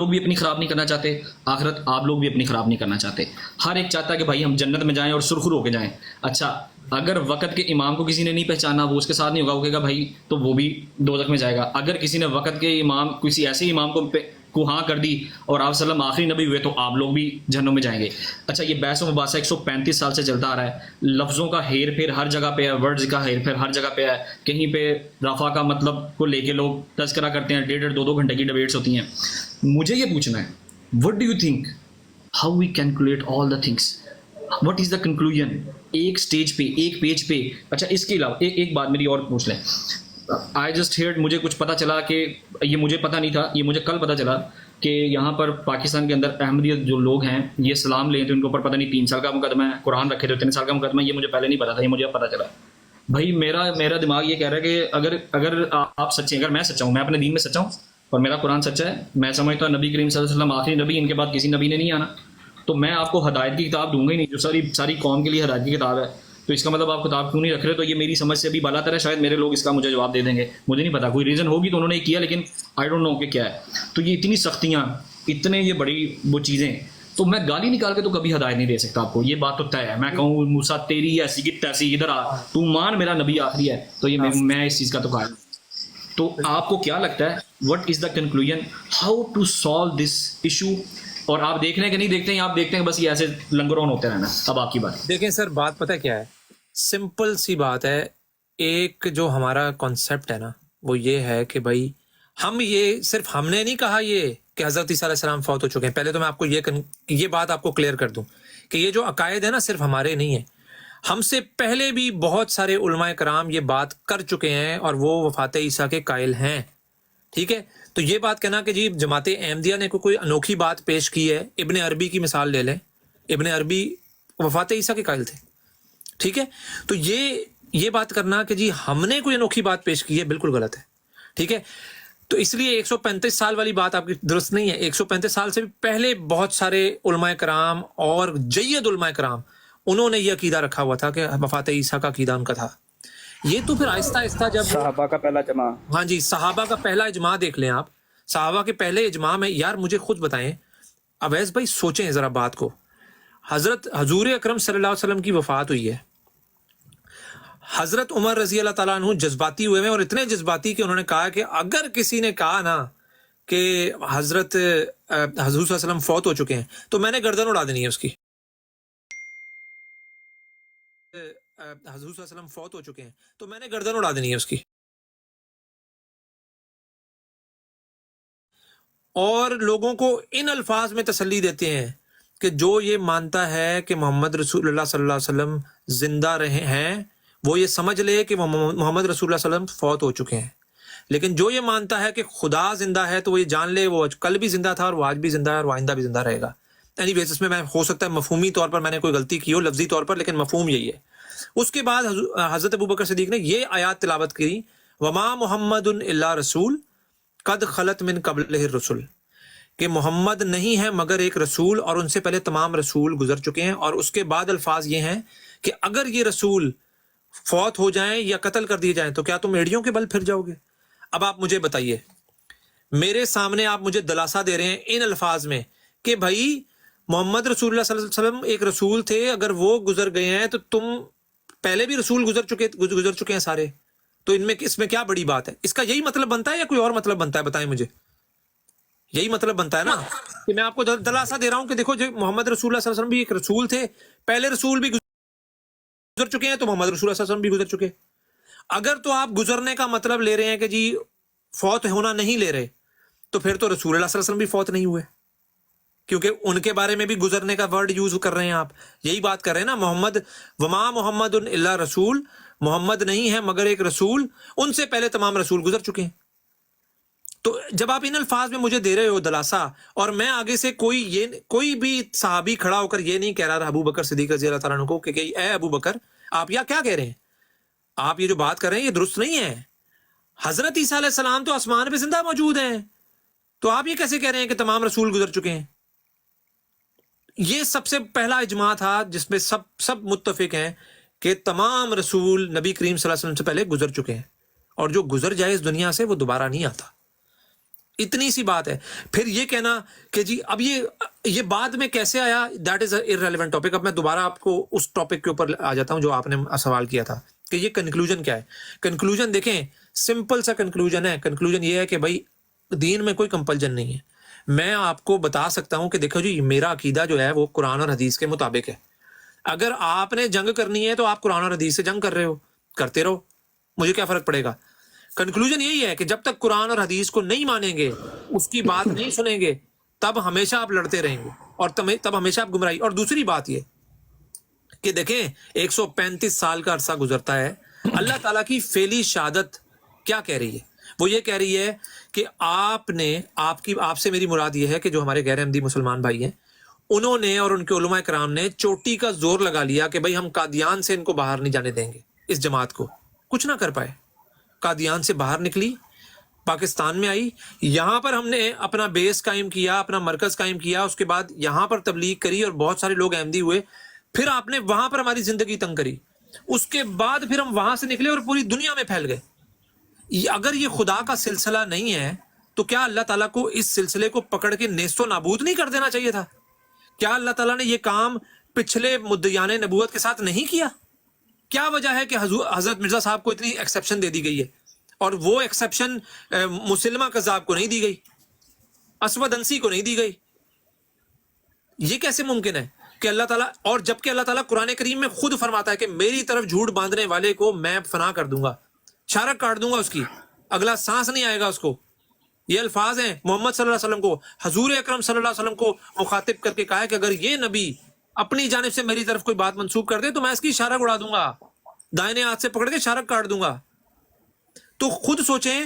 لوگ بھی اپنی خراب نہیں کرنا چاہتے، آخرت آپ لوگ بھی اپنی خراب نہیں کرنا چاہتے. ہر ایک چاہتا ہے کہ بھائی ہم جنت میں جائیں اور سرخرو ہو کے جائیں. اچھا اگر وقت کے امام کو کسی نے نہیں پہچانا، وہ اس کے ساتھ نہیں ہوگا، وہ کہے گا بھائی تو وہ بھی دوزخ میں جائے گا. اگر کسی نے وقت کے امام کسی ایسے امام کو ہاں کر دی اور آپ صلی اللہ آخری نبی ہوئے تو آپ لوگ بھی جہنم میں جائیں گے. اچھا یہ بحث و مباحثہ 135 سال سے چلتا آ رہا ہے. لفظوں کا ہیر پھیر ہر جگہ پہ ہے، ورڈز کا ہیر پھیر ہر جگہ پہ ہے. کہیں پہ رفع کا مطلب کو لے کے لوگ تذکرہ کرتے ہیں، 1.5 گھنٹے کی ڈیبیٹس ہوتی ہیں. مجھے یہ پوچھنا ہے what do you think how we calculate all the things, what is the conclusion ایک سٹیج پہ ایک پیج پہ. اچھا اس کے علاوہ ایک بات میری اور پوچھ لیں. آئی جسٹ ہیئرڈ، مجھے کچھ پتہ چلا کہ یہ مجھے پتہ نہیں تھا، یہ مجھے کل پتہ چلا کہ یہاں پر پاکستان کے اندر احمدیت جو لوگ ہیں یہ سلام لیں تو ان کے اوپر پتہ نہیں 3 سال کا مقدمہ ہے، قرآن رکھے تو 3 سال کا مقدمہ ہے. یہ مجھے پہلے نہیں پتا تھا، یہ مجھے اب پتہ چلا. بھائی میرا دماغ یہ کہہ رہا ہے کہ اگر آپ سچے، اگر میں سچا ہوں، میں اپنے دین میں سچا ہوں اور میرا قرآن سچا ہے، میں سمجھتا ہوں نبی کریم صلی اللہ علیہ وسلم آخری نبی، ان کے بعد کسی نبی نے نہیں آنا، تو میں آپ کو ہدایت کی کتاب دوں گا ہی نہیں جو ساری قوم کے لیے ہدایت کی کتاب ہے. تو اس کا مطلب آپ کتاب کیوں نہیں رکھ رہے؟ تو یہ میری سمجھ سے بھی بالا تر ہے. شاید میرے لوگ اس کا مجھے جواب دے دیں گے، مجھے نہیں پتا، کوئی ریزن ہوگی تو انہوں نے کیا، لیکن آئی ڈونٹ نو کہ کیا ہے. تو یہ اتنی سختیاں، اتنے یہ بڑی وہ چیزیں، تو میں گالی نکال کے تو کبھی ہدایت نہیں دے سکتا آپ کو. یہ بات تو طے ہے. میں کہوں موسیٰ تیری ایسی کی تیسی ادھر آ، تو مان میرا نبی آخری ہے، تو یہ میں اس چیز کا تو قائل. تو آپ کو کیا لگتا ہے what is the conclusion how to solve this issue? اور آپ دیکھ رہے ہیں کہ نہیں دیکھتے ہیں، آپ دیکھتے ہیں بس یہ ایسے لنگرون ہوتے رہنا. اب آپ کی بات دیکھیں سر، بات پتہ کیا ہے، سمپل سی بات ہے. ایک جو ہمارا کانسیپٹ ہے نا وہ یہ ہے کہ بھائی ہم یہ صرف ہم نے نہیں کہا یہ کہ حضرت عیسیٰ علیہ السلام فوت ہو چکے ہیں. پہلے تو میں آپ کو یہ بات آپ کو کلیئر کر دوں کہ یہ جو عقائد ہے نا صرف ہمارے نہیں ہیں، ہم سے پہلے بھی بہت سارے علماء کرام یہ بات کر چکے ہیں اور وہ وفات عیسیٰ کے قائل ہیں. ٹھیک ہے، تو یہ بات کہنا کہ جی جماعت احمدیہ نے کوئی انوکھی بات پیش کی ہے، ابن عربی کی مثال لے لیں، ابن عربی وفات عیسیٰ کے قائل تھے. ٹھیک ہے، تو یہ بات کرنا کہ جی ہم نے کوئی انوکھی بات پیش کی ہے بالکل غلط ہے. ٹھیک ہے، تو اس لیے 135 سال والی بات آپ کی درست نہیں ہے. 135 سال سے بھی پہلے بہت سارے علماء کرام اور جید علماء کرام انہوں نے یہ عقیدہ رکھا ہوا تھا کہ وفات عیسیٰ کا عقیدہ ان کا تھا. یہ تو پھر آہستہ آہستہ جب صحابہ کا پہلا جمع، ہاں جی صحابہ کا پہلا اجماع دیکھ لیں آپ، صحابہ کے پہلے اجماع میں، یار مجھے خود بتائیں اویس بھائی، سوچیں ذرا بات کو. حضرت حضور اکرم صلی اللہ علیہ وسلم کی وفات ہوئی ہے، حضرت عمر رضی اللہ تعالیٰ عنہ جذباتی ہوئے ہیں، اور اتنے جذباتی کہ انہوں نے کہا کہ اگر کسی نے کہا نا کہ حضور صلی اللہ علیہ وسلم فوت ہو چکے ہیں تو میں نے گردن اڑا دینی ہے اس کی. حضور صلی اللہ علیہ وسلم فوت ہو چکے ہیں تو میں نے گردن اڑا دینی ہے اس کی. اور لوگوں کو ان الفاظ میں تسلی دیتے ہیں کہ جو یہ مانتا ہے کہ محمد رسول اللہ صلی اللہ علیہ وسلم زندہ رہے ہیں وہ یہ سمجھ لے کہ محمد رسول اللہ صلی اللہ علیہ وسلم فوت ہو چکے ہیں. لیکن جو یہ مانتا ہے کہ خدا زندہ ہے تو وہ یہ جان لے وہ کل بھی زندہ تھا اور وہ آج بھی زندہ ہے اور وہ آئندہ بھی زندہ رہے گا. اینی ویز اس میں ہو سکتا ہے مفہومی طور پر میں نے کوئی غلطی کی ہو لفظی طور پر، لیکن مفہوم یہی ہے. اس کے بعد حضرت ابوبکر صدیق نے یہ آیات تلاوت کی، وما محمد الا رسول قد خلت من قبلہ الرسل، کہ محمد نہیں ہے مگر ایک رسول اور ان سے پہلے تمام رسول گزر چکے ہیں. اور اس کے بعد الفاظ یہ ہیں کہ اگر یہ رسول فوت ہو جائیں یا قتل کر دیے جائیں تو کیا تم ایڑیوں کے بل پھر جاؤ گے؟ اب آپ مجھے بتائیے، میرے سامنے آپ مجھے دلاسا دے رہے ہیں ان الفاظ میں کہ بھائی محمد رسول اللہ صلی اللہ علیہ وسلم ایک رسول تھے، اگر وہ گزر گئے ہیں تو تم پہلے بھی رسول گزر چکے ہیں سارے، تو اس میں کیا بڑی بات ہے؟ اس کا یہی مطلب بنتا ہے یا کوئی اور مطلب بنتا ہے؟ بتائیں مجھے. یہی مطلب بنتا ہے نا کہ میں آپ کو دلاسا دے رہا ہوں کہ دیکھو جو محمد رسول اللہ صلی اللہ علیہ وسلم بھی ایک رسول تھے، پہلے رسول بھی گزر چکے ہیں تو محمد رسول اللہ صلی اللہ علیہ وسلم بھی گزر چکے. اگر تو آپ گزرنے کا مطلب لے رہے ہیں کہ جی فوت ہونا نہیں لے رہے، تو پھر تو رسول اللہ صلی اللہ علیہ وسلم بھی فوت نہیں ہوئے، کیونکہ ان کے بارے میں بھی گزرنے کا ورڈ یوز کر رہے ہیں آپ. یہی بات کر رہے ہیں نا، محمد وما محمد الا رسول، محمد نہیں ہے مگر ایک رسول، ان سے پہلے تمام رسول گزر چکے ہیں. تو جب آپ ان الفاظ میں مجھے دے رہے ہو دلاسا، اور میں آگے سے کوئی بھی صحابی کھڑا ہو کر یہ نہیں کہہ رہا ابو بکر صدیق رضی اللہ تعالیٰ عنہ کو کہ اے ابو بکر آپ کیا کہہ رہے ہیں، آپ یہ جو بات کر رہے ہیں یہ درست نہیں ہے. حضرت عیسیٰ علیہ السلام تو آسمان پہ زندہ موجود ہیں، تو آپ یہ کیسے کہہ رہے ہیں کہ تمام رسول گزر چکے ہیں؟ یہ سب سے پہلا اجماع تھا جس میں سب متفق ہیں کہ تمام رسول نبی کریم صلی اللہ علیہ وسلم سے پہلے گزر چکے ہیں، اور جو گزر جائے اس دنیا سے وہ دوبارہ نہیں آتا. اتنی سی بات ہے. پھر یہ کہنا کہ جی اب یہ بعد میں کیسے آیا, that is a irrelevant topic. اب میں دوبارہ آپ کو اس ٹاپک کے اوپر آ جاتا ہوں جو آپ نے سوال کیا تھا کہ یہ کنکلوژن کیا ہے. کنکلوژن دیکھیں, سمپل سا کنکلوژن ہے. کنکلوژن یہ ہے کہ بھائی دین میں کوئی کمپلجن نہیں ہے. میں آپ کو بتا سکتا ہوں کہ دیکھو جی میرا عقیدہ جو ہے وہ قرآن اور حدیث کے مطابق ہے. اگر آپ نے جنگ کرنی ہے تو آپ قرآن اور حدیث سے جنگ کر رہے ہو, کرتے رہو, مجھے کیا فرق پڑے گا. کنکلوژن یہی ہے کہ جب تک قرآن اور حدیث کو نہیں مانیں گے, اس کی بات نہیں سنیں گے, تب ہمیشہ آپ لڑتے رہیں گے اور تب ہمیشہ آپ گمراہی. اور دوسری بات یہ کہ دیکھیں 135 سال کا عرصہ گزرتا ہے, اللہ تعالیٰ کی فعلی شہادت کیا کہہ رہی ہے؟ وہ یہ کہہ رہی ہے کہ آپ سے میری مراد یہ ہے کہ جو ہمارے غیر احمدی مسلمان بھائی ہیں, انہوں نے اور ان کے علماء کرام نے چوٹی کا زور لگا لیا کہ بھائی ہم قادیان سے ان کو باہر نہیں جانے دیں گے. اس جماعت کو کچھ نہ کر پائے. قادیان سے باہر نکلی, پاکستان میں آئی, یہاں پر ہم نے اپنا بیس قائم کیا, اپنا مرکز قائم کیا, اس کے بعد یہاں پر تبلیغ کری اور بہت سارے لوگ احمدی ہوئے. پھر آپ نے وہاں پر ہماری زندگی تنگ کری, اس کے بعد پھر ہم وہاں سے نکلے اور پوری دنیا میں پھیل گئے. اگر یہ خدا کا سلسلہ نہیں ہے تو کیا اللہ تعالیٰ کو اس سلسلے کو پکڑ کے نیست و نابود نہیں کر دینا چاہیے تھا؟ کیا اللہ تعالیٰ نے یہ کام پچھلے مدعیان نبوت کے ساتھ نہیں کیا؟ کیا وجہ ہے کہ حضرت مرزا صاحب کو اتنی ایکسیپشن دے دی گئی ہے اور وہ ایکسیپشن مسلمہ کذاب کو نہیں دی گئی, اسود انسی کو نہیں دی گئی؟ یہ کیسے ممکن ہے کہ اللہ تعالیٰ, اور جبکہ اللہ تعالیٰ قرآن کریم میں خود فرماتا ہے کہ میری طرف جھوٹ باندھنے والے کو میں فنا کر دوں گا, شارک کاٹ دوں گا, اس کی اگلا سانس نہیں آئے گا اس کو. یہ الفاظ ہیں محمد صلی اللہ علیہ وسلم کو, حضور اکرم صلی اللہ علیہ وسلم کو مخاطب کر کے کہا ہے کہ اگر یہ نبی اپنی جانب سے میری طرف کوئی بات منسوخ کر دے تو میں اس کی شارک اڑا دوں گا, دائنے ہاتھ سے پکڑ کے شارک کاٹ دوں گا. تو خود سوچیں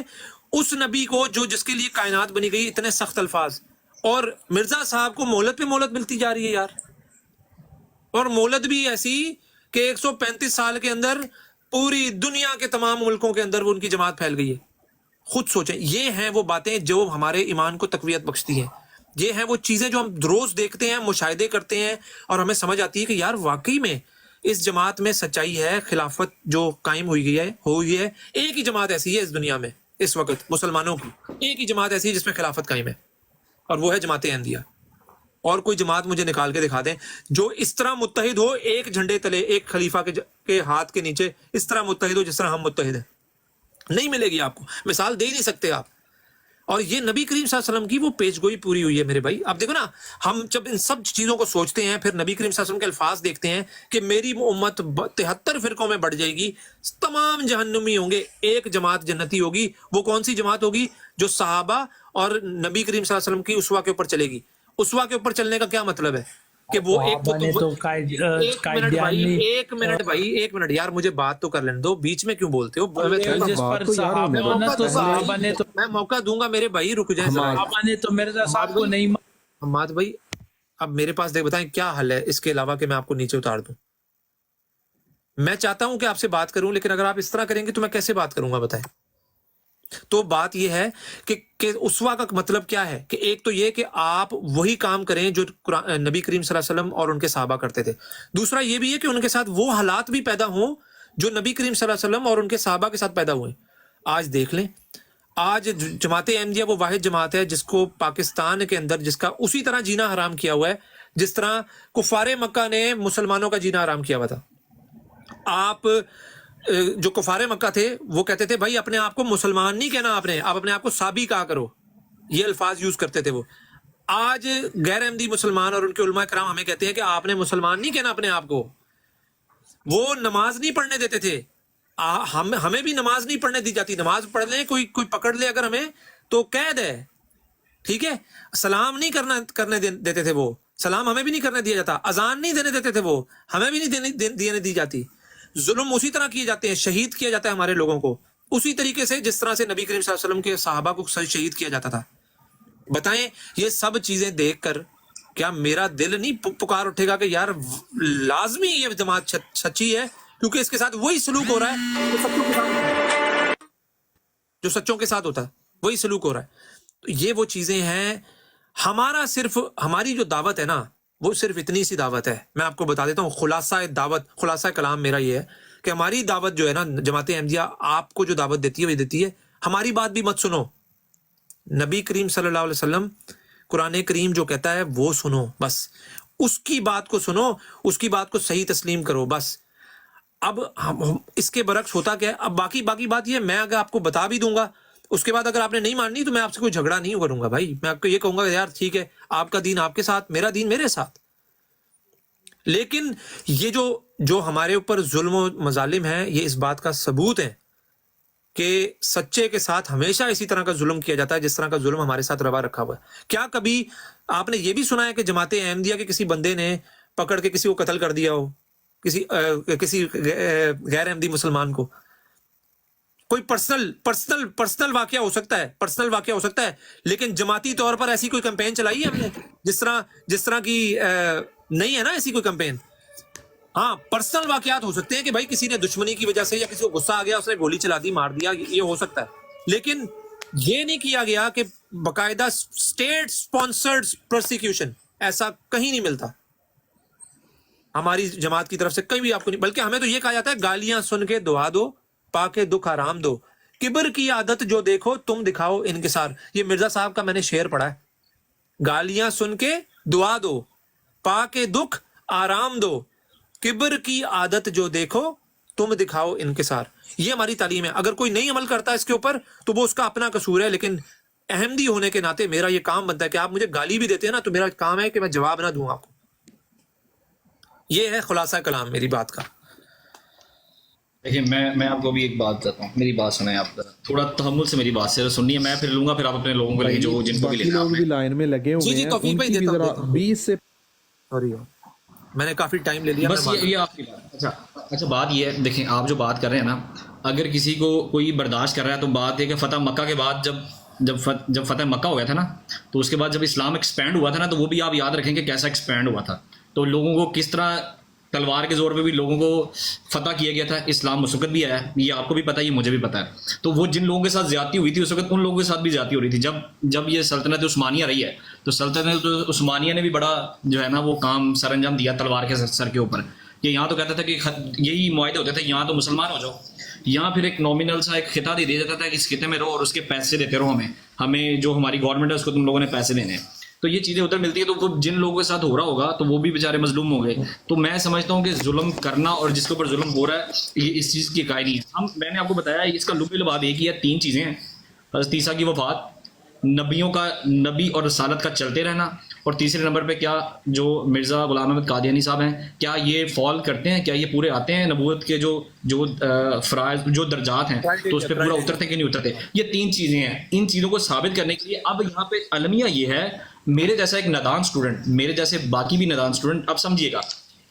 اس نبی کو جس کے لیے کائنات بنی گئی, اتنے سخت الفاظ, اور مرزا صاحب کو مہلت پہ مہلت ملتی جا رہی ہے یار. اور مہلت بھی ایسی کہ 135 سال کے اندر پوری دنیا کے تمام ملکوں کے اندر وہ ان کی جماعت پھیل گئی ہے. خود سوچیں, یہ ہیں وہ باتیں جو ہمارے ایمان کو تقویت بخشتی ہیں. یہ ہیں وہ چیزیں جو ہم روز دیکھتے ہیں, مشاہدے کرتے ہیں, اور ہمیں سمجھ آتی ہے کہ یار واقعی میں اس جماعت میں سچائی ہے. خلافت جو قائم ہوئی ہے, ایک ہی جماعت ایسی ہے اس دنیا میں اس وقت مسلمانوں کی, ایک ہی جماعت ایسی ہے جس میں خلافت قائم ہے, اور وہ ہے جماعت احمدیہ. اور کوئی جماعت مجھے نکال کے دکھا دیں جو اس طرح متحد ہو, ایک جھنڈے تلے, ایک خلیفہ کے ہاتھ کے نیچے اس طرح متحد ہو جس طرح ہم متحد ہیں. نہیں ملے گی آپ کو, مثال دے ہی نہیں سکتے آپ. اور یہ نبی کریم صلی اللہ علیہ وسلم کی وہ پیش گوئی پوری ہوئی ہے میرے بھائی. آپ دیکھو نا, ہم جب ان سب چیزوں کو سوچتے ہیں, پھر نبی کریم صلی اللہ علیہ وسلم کے الفاظ دیکھتے ہیں کہ میری امت 73 فرقوں میں بڑھ جائے گی, تمام جہنمی ہوں گے, ایک جماعت جنتی ہوگی. وہ کون سی جماعت ہوگی؟ جو صحابہ اور نبی کریم صلی اللہ علیہ وسلم کی اسوہ کے اوپر چلے گی. اسوہ کے اوپر چلنے کا کیا مطلب ہے کہ وہ ایک منٹ بھائی یار, مجھے بات تو کر لینے دو, بیچ میں کیوں بولتے ہو؟ میں موقع دوں گا میرے بھائی, رک جائیں. حماد بھائی اب میرے پاس دیکھ بتائیں کیا حل ہے اس کے علاوہ کہ میں آپ کو نیچے اتار دوں؟ میں چاہتا ہوں کہ آپ سے بات کروں, لیکن اگر آپ اس طرح کریں گے تو میں کیسے بات کروں گا بتائیں. تو بات یہ ہے کہ اسوہ کا مطلب کیا ہے کہ ایک تو یہ کہ آپ وہی کام کریں جو نبی کریم صلی اللہ علیہ وسلم اور ان کے صحابہ کرتے تھے. دوسرا یہ بھی ہے کہ ان کے ساتھ وہ حالات بھی پیدا ہوں جو نبی کریم صلی اللہ علیہ وسلم اور ان کے صحابہ کے ساتھ پیدا ہوئے. آج دیکھ لیں, آج جماعت احمدیہ وہ واحد جماعت ہے جس کو پاکستان کے اندر جس کا اسی طرح جینا حرام کیا ہوا ہے جس طرح کفار مکہ نے مسلمانوں کا جینا حرام کیا ہوا تھا. آپ جو کفار مکہ تھے وہ کہتے تھے بھائی اپنے آپ کو مسلمان نہیں کہنا, آپ اپنے آپ کو صابی کہا کرو, یہ الفاظ یوز کرتے تھے وہ. آج غیر احمدی مسلمان اور ان کے علماء کرام ہمیں کہتے ہیں کہ آپ نے مسلمان نہیں کہنا اپنے آپ کو. وہ نماز نہیں پڑھنے دیتے تھے, ہمیں بھی نماز نہیں پڑھنے دی جاتی. نماز پڑھ لیں, کوئی پکڑ لے اگر ہمیں تو قید ہے, ٹھیک ہے. سلام نہیں کرنے دیتے تھے وہ, سلام ہمیں بھی نہیں کرنے دیا جاتا. اذان نہیں دینے دیتے تھے وہ, ہمیں بھی نہیں دینے دی جاتی. ظلم اسی طرح کیے جاتے ہیں, شہید کیا جاتا ہے ہمارے لوگوں کو اسی طریقے سے جس طرح سے نبی کریم صلی اللہ علیہ وسلم کے صحابہ کو شہید کیا جاتا تھا. بتائیں یہ سب چیزیں دیکھ کر کیا میرا دل نہیں پکار اٹھے گا کہ یار لازمی یہ جماعت سچی ہے, کیونکہ اس کے ساتھ وہی سلوک ہو رہا ہے جو سچوں کے ساتھ ہوتا ہے, وہی سلوک ہو رہا ہے. تو یہ وہ چیزیں ہیں. ہماری جو دعوت ہے نا وہ صرف اتنی سی دعوت ہے. میں آپ کو بتا دیتا ہوں خلاصہ کلام میرا یہ ہے کہ ہماری دعوت جو ہے نا, جماعت احمدیہ آپ کو جو دعوت دیتی ہے وہ دیتی ہے ہماری بات بھی مت سنو, نبی کریم صلی اللہ علیہ وسلم قرآن کریم جو کہتا ہے وہ سنو، بس اس کی بات کو سنو، اس کی بات کو صحیح تسلیم کرو بس. اب اس کے برعکس ہوتا کیا ہے، اب باقی بات یہ میں اگر آپ کو بتا بھی دوں گا، اس کے بعد اگر آپ نے نہیں ماننی تو میں آپ سے کوئی جھگڑا نہیں کروں گا بھائی، میں آپ کو یہ کہوں گا یار ٹھیک ہے، آپ کا دین آپ کے ساتھ، میرا دین میرے ساتھ. لیکن یہ جو ہمارے اوپر ظلم و مظالم ہیں، یہ اس بات کا ثبوت ہے کہ سچے کے ساتھ ہمیشہ اسی طرح کا ظلم کیا جاتا ہے جس طرح کا ظلم ہمارے ساتھ روا رکھا ہوا ہے. کیا کبھی آپ نے یہ بھی سنا ہے کہ جماعت احمدیہ کے کسی بندے نے پکڑ کے کسی کو قتل کر دیا ہو، کسی غیر احمدی مسلمان کو؟ کوئی پرسنل واقعہ ہو سکتا ہے، لیکن جماعتی طور پر ایسی کوئی کمپین چلائی ہے ہم نے جس طرح کی نہیں ہے نا ایسی کوئی کمپین. ہاں پرسنل واقعات ہو سکتے ہیں کہ بھائی کسی نے دشمنی کی وجہ سے یا کسی کو غصہ آ گیا اس نے گولی چلا دی، مار دیا، یہ ہو سکتا ہے، لیکن یہ نہیں کیا گیا کہ باقاعدہ اسٹیٹ سپانسرڈ پرسیکیوشن، ایسا کہیں نہیں ملتا ہماری جماعت کی طرف سے، کہیں بھی آپ کو نہیں. بلکہ ہمیں تو یہ کہا جاتا ہے گالیاں سن کے دعا دو، پا کے دکھ آرام دو، کبر کی عادت جو دیکھو تم دکھاؤ انکسار. یہ مرزا صاحب کا میں نے شعر پڑھا ہے. گالیاں سن کے دعا دو، پا کے دکھ آرام دو، کبر کی عادت جو دیکھو تم دکھاؤ انکسار. یہ ہماری تعلیم ہے. اگر کوئی نہیں عمل کرتا اس کے اوپر تو وہ اس کا اپنا قصور ہے، لیکن احمدی ہونے کے ناطے میرا یہ کام بنتا ہے کہ آپ مجھے گالی بھی دیتے ہیں نا تو میرا کام ہے کہ میں جواب نہ دوں آپ کو. یہ ہے خلاصہ کلام میری بات کا. دیکھیں میں آپ کو بھی ایک بات بتاتا ہوں، میری بات سنیں آپ ذرا، تھوڑا تحمل سے میری بات سے سنیے، میں پھر لوں گا، پھر آپ اپنے لوگوں کو لیں جو جن کو بھی باقی لینا لوگ آپ بھی نے. لائن میں لگے ہوئے ہیں، توفیق ان بھائی کی بھی دیتا ذرا ہوں. 20 سے سوری میں نے کافی ٹائم لے لیا. بس یہ آپ کی بات. اچھا بات یہ ہے، دیکھیں آپ جو بات کر رہے ہیں نا، اگر کسی کو کوئی برداشت کر رہا ہے تو بات ہے کہ فتح مکہ کے بعد جب فتح مکہ ہو گیا تھا نا، تو اس کے بعد جب اسلام ایکسپینڈ ہوا تھا نا، تو وہ بھی آپ یاد رکھیں کہ کیسا ایکسپینڈ ہوا تھا، تو لوگوں کو کس طرح تلوار کے زور پہ بھی لوگوں کو فتح کیا گیا تھا. اسلام مسقط بھی آیا، یہ آپ کو بھی پتہ ہے، یہ مجھے بھی پتہ ہے. تو وہ جن لوگوں کے ساتھ زیادتی ہوئی تھی اس وقت ان لوگوں کے ساتھ بھی زیادتی ہو رہی تھی. جب یہ سلطنت عثمانیہ رہی ہے تو سلطنت عثمانیہ نے بھی بڑا جو ہے نا وہ کام سر انجام دیا تلوار کے سر کے اوپر. کہ یہاں تو کہتا تھا کہ یہی معاہدے ہوتے تھے، یہاں تو مسلمان ہو جاؤ، یہاں پھر ایک نامینل سا ایک خطہ دے دیا جاتا تھا کہ اس خطے میں رہو اور اس کے پیسے دیتے رہو، ہمیں جو ہماری گورنمنٹ ہے اس کو تم لوگوں نے پیسے دینے ہیں. تو یہ چیزیں ادھر ملتی ہیں، تو وہ جن لوگوں کے ساتھ ہو رہا ہوگا تو وہ بھی بیچارے مظلوم ہو گئے. تو میں سمجھتا ہوں کہ ظلم کرنا اور جس کے اوپر ظلم ہو رہا ہے یہ اس چیز کی اکائی نہیں ہے. میں نے آپ کو بتایا اس کا لب لباب ایک ہی ہے، 3 چیزیں ہیں: حضرت عیسیٰ کی وفات، نبی اور رسالت کا چلتے رہنا، اور تیسرے نمبر پہ کیا جو مرزا غلام احمد قادیانی صاحب ہیں کیا یہ فال کرتے ہیں، کیا یہ پورے آتے ہیں نبوت کے جو فرائض جو درجات ہیں تو اس پہ پورا اترتے کہ نہیں اترتے. یہ 3 چیزیں ہیں. ان چیزوں کو ثابت کرنے کے لیے اب یہاں پہ المیہ یہ ہے، میرے جیسا ایک نادان اسٹوڈنٹ، میرے جیسے باقی بھی نادان اسٹوڈنٹ، اب سمجھیے گا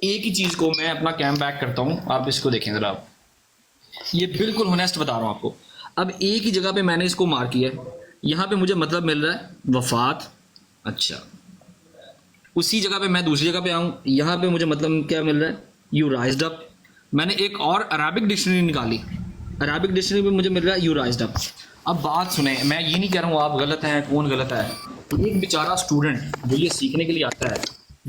ایک ہی چیز کو میں اپنا کیم بیک کرتا ہوں. آپ اس کو دیکھیں ذرا، یہ بالکل ہونیسٹ بتا رہا ہوں آپ کو. اب ایک ہی جگہ پہ میں نے اس کو مارک کیا ہے، یہاں پہ مجھے مطلب مل رہا ہے وفات. اچھا اسی جگہ پہ میں دوسری جگہ پہ آؤں، یہاں پہ مجھے مطلب کیا مل رہا ہے؟ یو رائزڈ اپ. میں نے ایک اور عربک ڈکشنری نکالی، عربک ڈکشنری پہ مجھے مل رہا ہے یو رائزڈ اپ. اب بات سنیں، میں یہ نہیں کہہ رہا ہوں آپ غلط ہیں، کون غلط ہے. ایک بیچارہ اسٹوڈنٹ جو یہ سیکھنے کے لیے آتا ہے،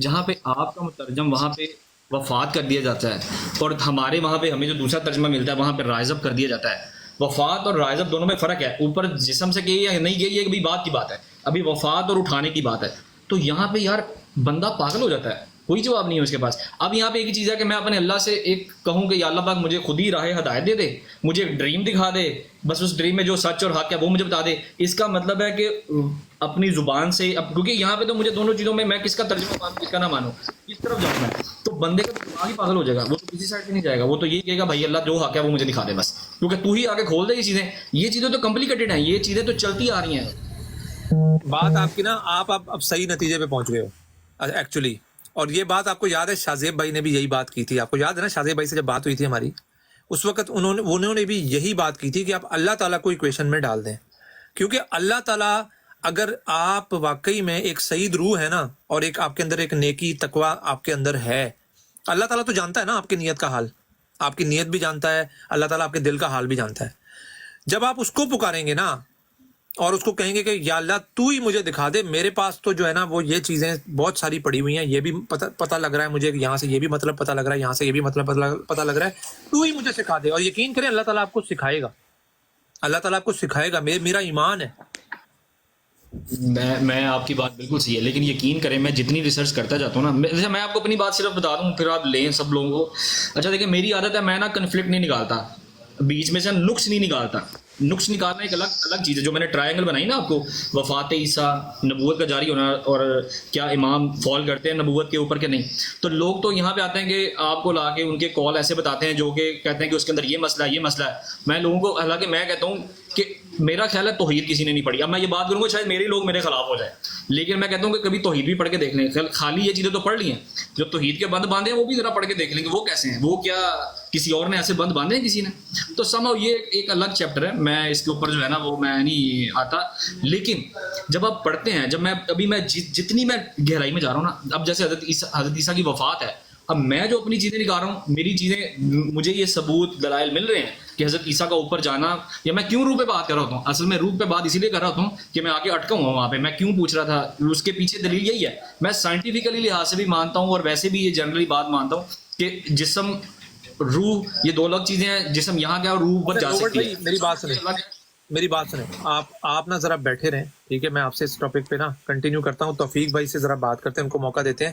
جہاں پہ آپ کا مترجم وہاں پہ وفات کر دیا جاتا ہے اور ہمارے وہاں پہ ہمیں جو دوسرا ترجمہ ملتا ہے وہاں پہ رائز اپ کر دیا جاتا ہے. وفات اور رائز اپ دونوں میں فرق ہے. اوپر جسم سے کہ یا نہیں کہ یہ ابھی بات کی بات ہے، ابھی وفات اور اٹھانے کی بات ہے. تو یہاں پہ یار بندہ پاگل ہو جاتا ہے، کوئی جواب نہیں ہے اس کے پاس. اب یہاں پہ ایک ہی چیز ہے کہ میں اپنے اللہ سے ایک کہوں کہ یا اللہ پاک مجھے خود ہی راہ ہدایت دے دے، مجھے ایک ڈریم دکھا دے، بس اس ڈریم میں جو سچ اور حق ہے وہ مجھے بتا دے. اس کا مطلب ہے کہ اپنی زبان سے کیونکہ یہاں پہ تو مجھے دونوں چیزوں میں کس کا ترجمہ مانوں کس کا نہ مانوں، کس طرف جاؤں میں، تو بندے کا دماغ ہی پاگل ہو جائے گا. وہ تو کسی سائڈ پہ نہیں جائے گا، وہ تو یہی کہے گا بھائی اللہ جو حق ہے وہ مجھے دکھا دے بس، کیونکہ تو ہی آگے کھول دے. یہ چیزیں تو کمپلیکیٹڈ ہیں، یہ چیزیں تو چلتی آ رہی ہیں. بات آپ کی نا، آپ اب صحیح نتیجے پہ پہنچ گئے ہو ایکچولی. اور یہ بات آپ کو یاد ہے شاہ زیب بھائی نے بھی یہی بات کی تھی. آپ کو یاد ہے نا شاہ زیب بھائی سے جب بات ہوئی تھی ہماری، اس وقت انہوں نے بھی یہی بات کی تھی کہ آپ اللہ تعالیٰ کو ایکویشن میں ڈال دیں. کیونکہ اللہ تعالیٰ اگر آپ واقعی میں ایک سعید روح ہے نا، اور ایک آپ کے اندر ایک نیکی تقوی آپ کے اندر ہے، اللہ تعالیٰ تو جانتا ہے نا آپ کی نیت کا حال، آپ کی نیت بھی جانتا ہے اللہ تعالیٰ، آپ کے دل کا حال بھی جانتا ہے. جب آپ اس کو پکاریں گے نا اور اس کو کہیں گے کہ یا اللہ تو ہی مجھے دکھا دے، میرے پاس تو جو ہے نا وہ یہ چیزیں بہت ساری پڑی ہوئی ہیں، یہ بھی پتہ لگ رہا ہے مجھے، یہاں سے یہ بھی مطلب پتہ لگ رہا ہے، یہاں سے یہ بھی مطلب پتہ لگ رہا ہے، تو ہی مجھے سکھا دے. اور یقین کریں اللہ تعالیٰ آپ کو سکھائے گا، اللہ تعالیٰ آپ کو سکھائے گا. میرا ایمان ہے میں آپ کی بات بالکل صحیح ہے، لیکن یقین کریں میں جتنی ریسرچ کرتا جاتا ہوں نا، جیسے میں آپ کو اپنی بات صرف بتا دوں پھر آپ لیں سب لوگوں کو. اچھا دیکھیں میری عادت ہے میں نا کنفلکٹ نہیں نکالتا، بیچ میں سے نقص نہیں نکالتا. نقص نکالنا ایک الگ چیز ہے. جو میں نے ٹرائنگل بنائی نا آپ کو، وفات عیسیٰ، نبوت کا جاری ہونا، اور کیا امام فال کرتے ہیں نبوت کے اوپر کہ نہیں. تو لوگ تو یہاں پہ آتے ہیں کہ آپ کو لا کے ان کے کال ایسے بتاتے ہیں جو کہ کہتے ہیں کہ اس کے اندر یہ مسئلہ ہے یہ مسئلہ ہے. میں لوگوں کو، حالانکہ میں کہتا ہوں کہ میرا خیال ہے توحید کسی نے نہیں پڑھی. اب میں یہ بات کروں گا شاید میرے لوگ میرے خلاف ہو جائے، لیکن میں کہتا ہوں کہ کبھی توحید بھی پڑھ کے دیکھ لیں. خالی یہ چیزیں تو پڑھ لی ہیں، جو توحید کے بند باندھے ہیں وہ بھی ذرا پڑھ کے دیکھ لیں کہ وہ کیسے ہیں، وہ کیا کسی اور نے ایسے بند باندھے ہیں کسی نے. تو سمجھو یہ ایک الگ چیپٹر ہے، میں اس کے اوپر جو ہے نا وہ میں نہیں آتا. لیکن جب آپ پڑھتے ہیں، جب میں جتنی میں گہرائی میں جا رہا ہوں نا، اب جیسے حضرت عیسیٰ کی وفات ہے، اب میں جو اپنی چیزیں نکال رہا ہوں، میری چیزیں مجھے یہ ثبوت دلائل مل رہے ہیں کہ حضرت عیسیٰ کا اوپر جانا، یا میں کیوں روح پہ بات کر رہا ہوتا ہوں. اصل میں روح پہ بات اسی لیے کر رہا ہوتا ہوں کہ میں آگے اٹکا ہوا وہاں پہ، میں کیوں پوچھ رہا تھا، اس کے پیچھے دلیل یہی ہے. میں سائنٹیفکلی لحاظ سے بھی مانتا ہوں اور ویسے بھی یہ جنرلی بات مانتا ہوں کہ جسم روح یہ دو الگ چیزیں ہیں. جسم یہاں کیا روح اوپر جا روبرٹ سکتی بھائی ہے. میری بات سنیں آپ نا ذرا بیٹھے رہیں، ٹھیک ہے؟ میں آپ سے اس ٹاپک پہ نا کنٹینیو کرتا ہوں. توفیق بھائی سے ذرا بات کرتے ہیں، ان کو موقع دیتے ہیں.